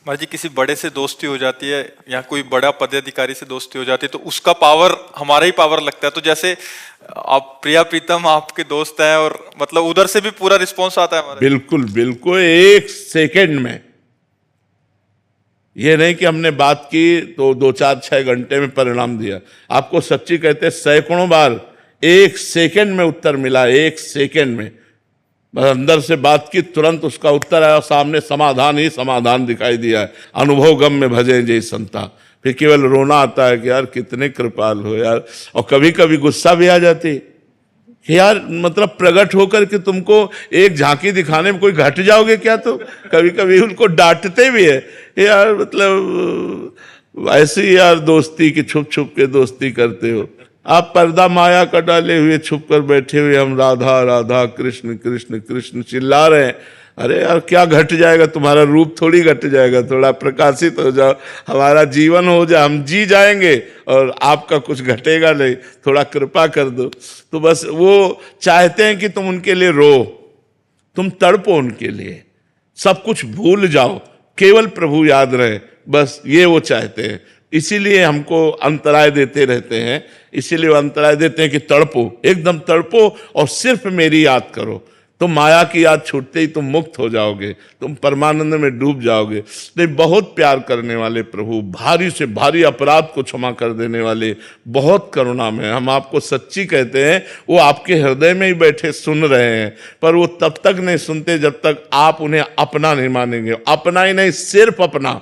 महाराज जी किसी बड़े से दोस्ती हो जाती है या कोई बड़ा पदाधिकारी से दोस्ती हो जाती है तो उसका पावर हमारा ही पावर लगता है। तो जैसे आप प्रिया प्रीतम आपके दोस्त हैं और मतलब उधर से भी पूरा रिस्पॉन्स आता है हमारे। बिल्कुल बिल्कुल, एक सेकंड में। ये नहीं कि हमने बात की तो 2-4-6 घंटे में परिणाम दिया। आपको सच्ची कहते हैं, सैकड़ों बार एक सेकंड में उत्तर मिला, एक सेकंड में। बस अंदर से बात की, तुरंत उसका उत्तर आया, सामने समाधान ही समाधान दिखाई दिया है। अनुभव गम में भजे जय संता। फिर केवल रोना आता है कि यार कितने कृपाल हो यार। और कभी कभी गुस्सा भी आ जाती कि यार मतलब प्रकट होकर के तुमको एक झांकी दिखाने में कोई घट जाओगे क्या। तो कभी कभी उनको डांटते भी है यार, मतलब ऐसी यार दोस्ती की छुप छुप के दोस्ती करते हो आप। पर्दा माया का डाले हुए छुप कर बैठे हुए हम राधा राधा कृष्ण कृष्ण कृष्ण चिल्ला रहे हैं। अरे यार क्या घट जाएगा, तुम्हारा रूप थोड़ी घट जाएगा। थोड़ा प्रकाशित हो जाओ, हमारा जीवन हो जाए, हम जी जाएंगे और आपका कुछ घटेगा नहीं। थोड़ा कृपा कर दो। तो बस वो चाहते हैं कि तुम उनके लिए रो, तुम तड़पो उनके लिए, सब कुछ भूल जाओ, केवल प्रभु याद रहे। बस ये वो चाहते हैं। इसीलिए हमको अंतराय देते रहते हैं, इसीलिए वो अंतराय देते हैं कि तड़पो, एकदम तड़पो और सिर्फ मेरी याद करो। तुम माया की याद छूटते ही तुम मुक्त हो जाओगे, तुम परमानंद में डूब जाओगे। नहीं, बहुत प्यार करने वाले प्रभु, भारी से भारी अपराध को क्षमा कर देने वाले, बहुत करुणा में। हम आपको सच्ची कहते हैं, वो आपके हृदय में ही बैठे सुन रहे हैं, पर वो तब तक नहीं सुनते जब तक आप उन्हें अपना नहीं मानेंगे। अपना ही नहीं, सिर्फ अपना।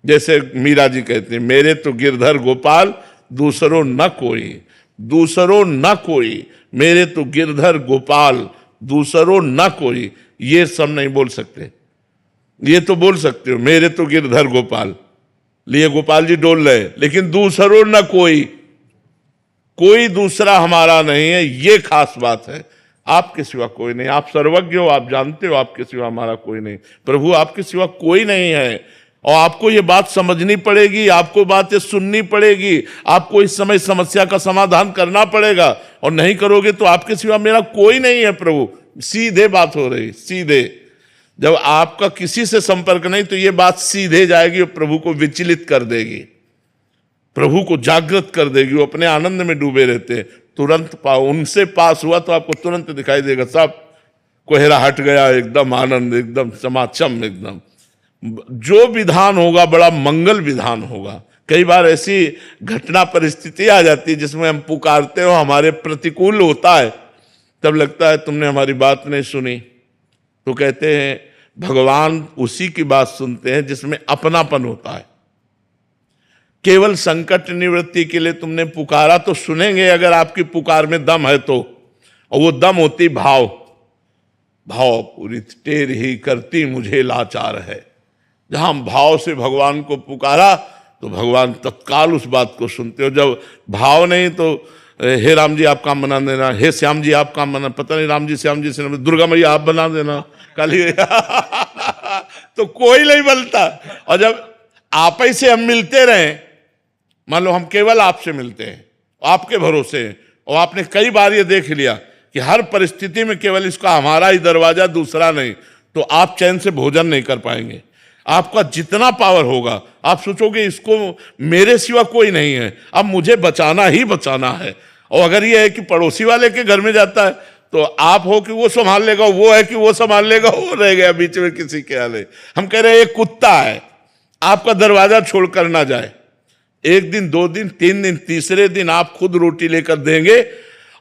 जैसे मीरा जी कहते हैं, मेरे तो गिरधर गोपाल दूसरों न कोई, दूसरों न कोई, मेरे तो गिरधर गोपाल दूसरों न कोई। ये सब नहीं बोल सकते, ये तो बोल सकते हो मेरे तो गिरधर गोपाल, लिए गोपाल जी डोल रहे, लेकिन दूसरों न कोई, कोई दूसरा हमारा नहीं है। ये खास बात है, आपके सिवा कोई नहीं। आप सर्वज्ञ हो, आप जानते हो आपके सिवा हमारा कोई नहीं। प्रभु आपके सिवा कोई नहीं है और आपको ये बात समझनी पड़ेगी, आपको बातें सुननी पड़ेगी, आपको इस समय समस्या का समाधान करना पड़ेगा। और नहीं करोगे तो आपके सिवा मेरा कोई नहीं है प्रभु। सीधे बात हो रही, सीधे। जब आपका किसी से संपर्क नहीं तो ये बात सीधे जाएगी और प्रभु को विचलित कर देगी, प्रभु को जागृत कर देगी। वो अपने आनंद में डूबे रहते हैं। तुरंत पाओ, उनसे पास हुआ तो आपको तुरंत दिखाई देगा, सब कोहरा हट गया, एकदम आनंद, एकदम समाचम, एकदम जो विधान होगा बड़ा मंगल विधान होगा। कई बार ऐसी घटना परिस्थिति आ जाती है जिसमें हम पुकारते हो, हमारे प्रतिकूल होता है, तब लगता है तुमने हमारी बात नहीं सुनी। तो कहते हैं भगवान उसी की बात सुनते हैं जिसमें अपनापन होता है। केवल संकट निवृत्ति के लिए तुमने पुकारा तो सुनेंगे, अगर आपकी पुकार में दम है तो। और वो दम होती भाव, भाव पूरी टेर ही करती मुझे लाचार है। जहां भाव से भगवान को पुकारा तो भगवान तत्काल उस बात को सुनते हो। जब भाव नहीं तो हे राम जी आप काम बना देना, हे श्याम जी आप काम बना, पता नहीं राम जी श्याम जी से, दुर्गा मैया आप बना देना काली तो कोई नहीं बनता। और जब आप ही से हम मिलते रहे, मान लो हम केवल आपसे मिलते हैं, आपके भरोसे हैं, और आपने कई बार ये देख लिया कि हर परिस्थिति में केवल इसका हमारा ही दरवाजा, दूसरा नहीं, तो आप चैन से भोजन नहीं कर पाएंगे। आपका जितना पावर होगा आप सोचोगे इसको मेरे सिवा कोई नहीं है, अब मुझे बचाना ही बचाना है। और अगर ये है कि पड़ोसी वाले के घर में जाता है तो आप हो कि वो संभाल लेगा, वो है कि वो संभाल लेगा, वो रह गया बीच में किसी के आले। हम कह रहे हैं एक कुत्ता है, आपका दरवाजा छोड़कर ना जाए। एक दिन, 2 दिन, 3 दिन, तीसरे दिन आप खुद रोटी लेकर देंगे,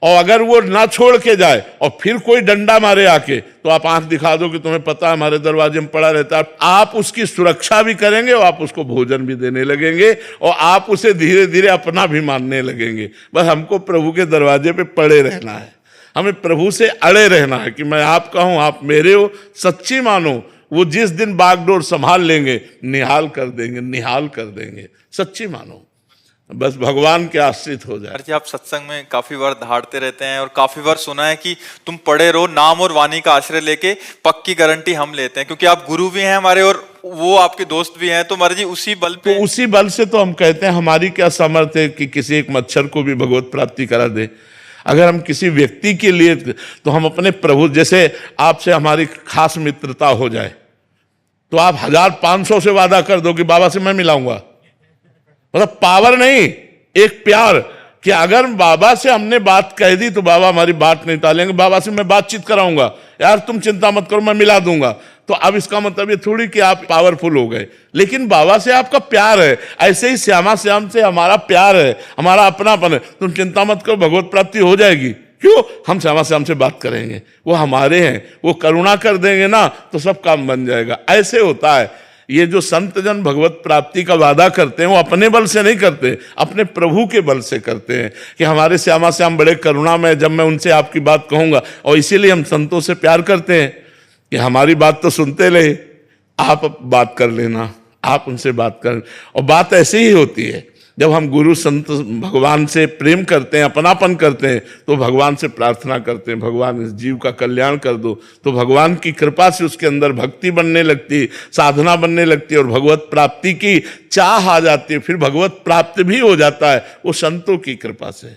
और अगर वो ना छोड़ के जाए और फिर कोई डंडा मारे आके, तो आप आंख दिखा दो कि तुम्हें पता है हमारे दरवाजे में पड़ा रहता है। आप उसकी सुरक्षा भी करेंगे और आप उसको भोजन भी देने लगेंगे और आप उसे धीरे धीरे अपना भी मानने लगेंगे। बस हमको प्रभु के दरवाजे पे पड़े रहना है, हमें प्रभु से अड़े रहना है कि मैं आपका हूं, आप मेरे हो, सच्ची मानो। वो जिस दिन बागडोर संभाल लेंगे, निहाल कर देंगे, निहाल कर देंगे, सच्ची मानो। बस भगवान के आश्रित हो जाए। जी आप सत्संग में काफी बार दहाड़ते रहते हैं और काफी बार सुना है कि तुम पढ़े रहो, नाम और वाणी का आश्रय लेके पक्की गारंटी हम लेते हैं, क्योंकि आप गुरु भी हैं हमारे और वो आपके दोस्त भी हैं। तो महाराज जी उसी बल पे, तो उसी बल से तो हम कहते हैं हमारी क्या सामर्थ्य है कि किसी एक मच्छर को भी भगवत प्राप्ति करा दे। अगर हम किसी व्यक्ति के लिए, तो हम अपने प्रभु, जैसे आपसे हमारी खास मित्रता हो जाए तो आप 1500 से वादा कर दो कि बाबा से मैं मिलाऊंगा। मतलब पावर नहीं, एक प्यार कि अगर बाबा से हमने बात कह दी तो बाबा हमारी बात नहीं टालेंगे, बाबा से मैं बातचीत कराऊंगा, यार तुम चिंता मत करो मैं मिला दूंगा। तो अब इसका मतलब ये थोड़ी कि आप पावरफुल हो गए, लेकिन बाबा से आपका प्यार है। ऐसे ही श्यामा श्याम से हमारा प्यार है, हमारा अपनापन है। तुम चिंता मत करो, भगवत प्राप्ति हो जाएगी। क्यों? हम श्यामा श्याम से बात करेंगे, वो हमारे हैं, वो करुणा कर देंगे ना तो सब काम बन जाएगा। ऐसे होता है। ये जो संत जन भगवत प्राप्ति का वादा करते हैं वो अपने बल से नहीं करते, अपने प्रभु के बल से करते हैं कि हमारे श्यामा श्याम बड़े करुणा में, जब मैं उनसे आपकी बात कहूंगा। और इसीलिए हम संतों से प्यार करते हैं कि हमारी बात तो सुनते रहे, आप बात कर लेना, आप उनसे बात कर। और बात ऐसी ही होती है, जब हम गुरु संत भगवान से प्रेम करते हैं, अपनापन करते हैं, तो भगवान से प्रार्थना करते हैं, भगवान इस जीव का कल्याण कर दो। तो भगवान की कृपा से उसके अंदर भक्ति बनने लगती, साधना बनने लगती है और भगवत प्राप्ति की चाह आ जाती है। फिर भगवत प्राप्त भी हो जाता है, वो संतों की कृपा से।